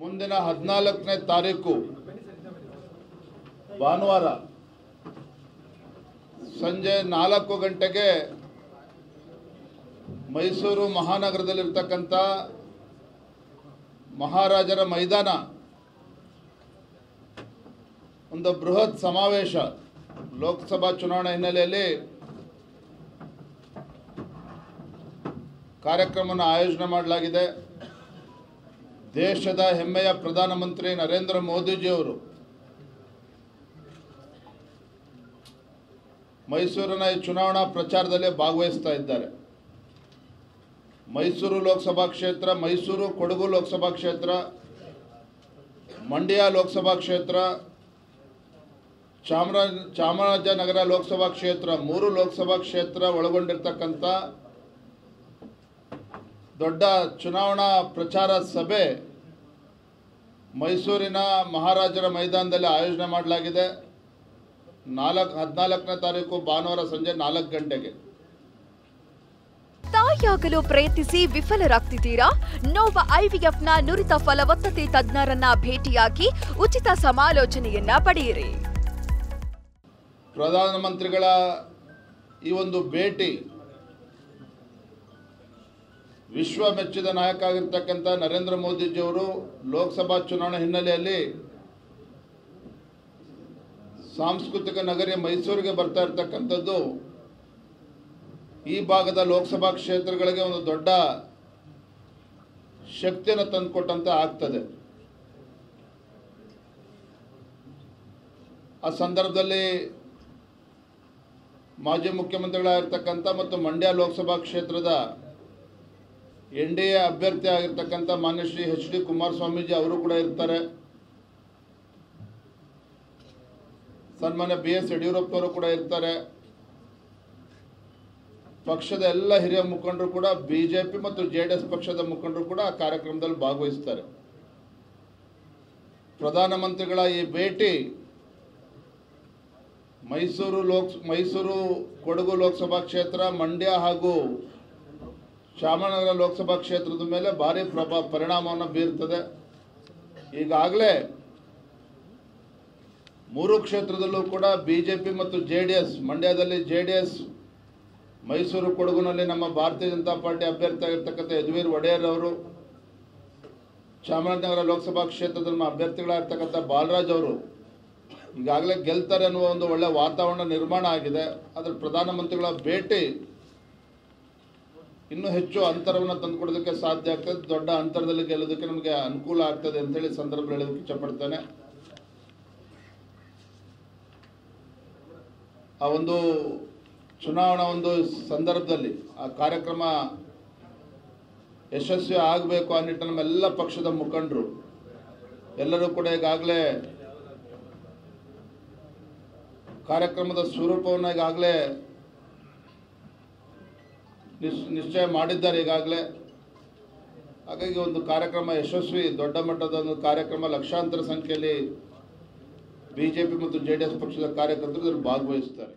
ಮುಂದಿನ 14ನೇ ತಾರೀಕು ಭಾನುವಾರ ಸಂಜೆ 4 ಗಂಟೆಗೆ ಮೈಸೂರು ಮಹಾನಗರದಲ್ಲಿರ್ತಕ್ಕಂಥ ಮಹಾರಾಜರ ಮೈದಾನ ಒಂದು ಬೃಹತ್ ಸಮಾವೇಶ ಲೋಕಸಭಾ ಚುನಾವಣೆ ಹಿನ್ನೆಲೆಯಲ್ಲಿ ಕಾರ್ಯಕ್ರಮವನ್ನು ಆಯೋಜನೆ ಮಾಡಲಾಗಿದೆ. ದೇಶದ ಹೆಮ್ಮೆಯ ಪ್ರಧಾನಮಂತ್ರಿ ನರೇಂದ್ರ ಮೋದಿಜಿಯವರು ಮೈಸೂರಿನ ಈ ಚುನಾವಣಾ ಪ್ರಚಾರದಲ್ಲಿ ಭಾಗವಹಿಸ್ತಾ ಇದ್ದಾರೆ. ಮೈಸೂರು ಲೋಕಸಭಾ ಕ್ಷೇತ್ರ, ಮೈಸೂರು ಕೊಡಗು ಲೋಕಸಭಾ ಕ್ಷೇತ್ರ, ಮಂಡ್ಯ ಲೋಕಸಭಾ ಕ್ಷೇತ್ರ, ಚಾಮರಾಜನಗರ ಲೋಕಸಭಾ ಕ್ಷೇತ್ರ, 3 ಲೋಕಸಭಾ ಕ್ಷೇತ್ರ ಒಳಗೊಂಡಿರ್ತಕ್ಕಂಥ ದೊಡ್ಡ ಚುನಾವಣಾ ಪ್ರಚಾರ ಸಭೆ ಮೈಸೂರಿನ ಮಹಾರಾಜರ ಮೈದಾನದಲ್ಲಿ ಆಯೋಜನೆ ಮಾಡಲಾಗಿದೆ. 14ನೇ ತಾರೀಕು ಭಾನುವಾರ ಸಂಜೆ 4 ಗಂಟೆಗೆ. ತಾಯಿಯಾಗಲು ಪ್ರಯತ್ನಿಸಿ ವಿಫಲರಾಗ್ತಿದ್ದೀರಾ? ನೋವಾ ಐವಿಎಫ್ನ ನುರಿತ ಫಲವತ್ತತೆ ತಜ್ಞರನ್ನ ಭೇಟಿಯಾಗಿ ಉಚಿತ ಸಮಾಲೋಚನೆಯನ್ನ ಪಡೆಯಿರಿ. ಪ್ರಧಾನಮಂತ್ರಿಗಳ ಈ ಒಂದು ಭೇಟಿ ವಿಶ್ವ ಮೆಚ್ಚಿದ ನಾಯಕ ಆಗಿರ್ತಕ್ಕಂಥ ನರೇಂದ್ರ ಮೋದಿಜಿಯವರು ಲೋಕಸಭಾ ಚುನಾವಣೆ ಹಿನ್ನೆಲೆಯಲ್ಲಿ ಸಾಂಸ್ಕೃತಿಕ ನಗರಿ ಮೈಸೂರಿಗೆ ಬರ್ತಾ ಇರತಕ್ಕಂಥದ್ದು ಈ ಭಾಗದ ಲೋಕಸಭಾ ಕ್ಷೇತ್ರಗಳಿಗೆ ಒಂದು ದೊಡ್ಡ ಶಕ್ತಿಯನ್ನು ತಂದುಕೊಟ್ಟಂತೆ ಆಗ್ತದೆ. ಆ ಸಂದರ್ಭದಲ್ಲಿ ಮಾಜಿ ಮುಖ್ಯಮಂತ್ರಿಗಳಾಗಿರ್ತಕ್ಕಂಥ ಮತ್ತು ಮಂಡ್ಯ ಲೋಕಸಭಾ ಕ್ಷೇತ್ರದ NDA ಅಭ್ಯರ್ಥಿ ಆಗಿರ್ತಕ್ಕಂಥ ಮಾನ್ಯ ಶ್ರೀ HD ಕುಮಾರಸ್ವಾಮೀಜಿ ಅವರು ಕೂಡ ಇರ್ತಾರೆ. ಸನ್ಮಾನ್ಯ BS ಯಡಿಯೂರಪ್ಪನವರು ಕೂಡ ಇರ್ತಾರೆ. ಪಕ್ಷದ ಎಲ್ಲ ಹಿರಿಯ ಮುಖಂಡರು ಕೂಡ, BJP ಮತ್ತು JDS ಪಕ್ಷದ ಮುಖಂಡರು ಕೂಡ ಆ ಕಾರ್ಯಕ್ರಮದಲ್ಲಿ ಭಾಗವಹಿಸ್ತಾರೆ. ಪ್ರಧಾನಮಂತ್ರಿಗಳ ಈ ಭೇಟಿ ಮೈಸೂರು ಕೊಡಗು ಲೋಕಸಭಾ ಕ್ಷೇತ್ರ, ಮಂಡ್ಯ ಹಾಗೂ ಚಾಮರಾಜನಗರ ಲೋಕಸಭಾ ಕ್ಷೇತ್ರದ ಮೇಲೆ ಭಾರಿ ಪರಿಣಾಮವನ್ನು ಬೀರುತ್ತದೆ. ಈಗಾಗಲೇ 3 ಕ್ಷೇತ್ರದಲ್ಲೂ ಕೂಡ BJP ಮತ್ತು JDS, ಮಂಡ್ಯದಲ್ಲಿ JDS, ಮೈಸೂರು ಕೊಡಗುನಲ್ಲಿ ನಮ್ಮ ಭಾರತೀಯ ಜನತಾ ಪಾರ್ಟಿ ಅಭ್ಯರ್ಥಿ ಆಗಿರ್ತಕ್ಕಂಥ ಯದುವೀರ್ ಒಡೆಯರ್ ಅವರು, ಚಾಮರಾಜನಗರ ಲೋಕಸಭಾ ಕ್ಷೇತ್ರದ ನಮ್ಮ ಅಭ್ಯರ್ಥಿಗಳಾಗಿರ್ತಕ್ಕಂಥ ಬಾಲರಾಜ್ ಅವರು ಈಗಾಗಲೇ ಗೆಲ್ತಾರೆ ಅನ್ನುವ ಒಂದು ಒಳ್ಳೆಯ ವಾತಾವರಣ ನಿರ್ಮಾಣ ಆಗಿದೆ. ಆದರೆ ಪ್ರಧಾನಮಂತ್ರಿಗಳ ಭೇಟಿ ಇನ್ನೂ ಹೆಚ್ಚು ಅಂತರವನ್ನು ತಂದುಕೊಡೋದಕ್ಕೆ ಸಾಧ್ಯ ಆಗ್ತದೆ. ದೊಡ್ಡ ಅಂತರದಲ್ಲಿ ಗೆಲ್ಲೋದಕ್ಕೆ ನಮಗೆ ಅನುಕೂಲ ಆಗ್ತದೆ ಅಂತೇಳಿ ಸಂದರ್ಭ ಹೇಳೋದಕ್ಕೆ ಇಷ್ಟಪಡ್ತೇನೆ. ಆ ಒಂದು ಚುನಾವಣಾ ಒಂದು ಸಂದರ್ಭದಲ್ಲಿ ಆ ಕಾರ್ಯಕ್ರಮ ಯಶಸ್ವಿ ಆಗಬೇಕು ಆ ನಿಟ್ಟಿನಲ್ಲಿ ನಮ್ಮೆಲ್ಲ ಪಕ್ಷದ ಮುಖಂಡರು ಎಲ್ಲರೂ ಕೂಡ ಈಗಾಗಲೇ ಕಾರ್ಯಕ್ರಮದ ಸ್ವರೂಪವನ್ನು ಈಗಾಗಲೇ ನಿಶ್ಚಯ ಮಾಡಿದ್ದಾರೆ ಈಗಾಗಲೇ. ಹಾಗಾಗಿ ಒಂದು ಕಾರ್ಯಕ್ರಮ ಯಶಸ್ವಿ, ದೊಡ್ಡ ಮಟ್ಟದ ಒಂದು ಕಾರ್ಯಕ್ರಮ, ಲಕ್ಷಾಂತರ ಸಂಖ್ಯೆಯಲ್ಲಿ BJP ಮತ್ತು JDS ಪಕ್ಷದ ಕಾರ್ಯಕರ್ತರು ಇದರಲ್ಲಿ ಭಾಗವಹಿಸ್ತಾರೆ.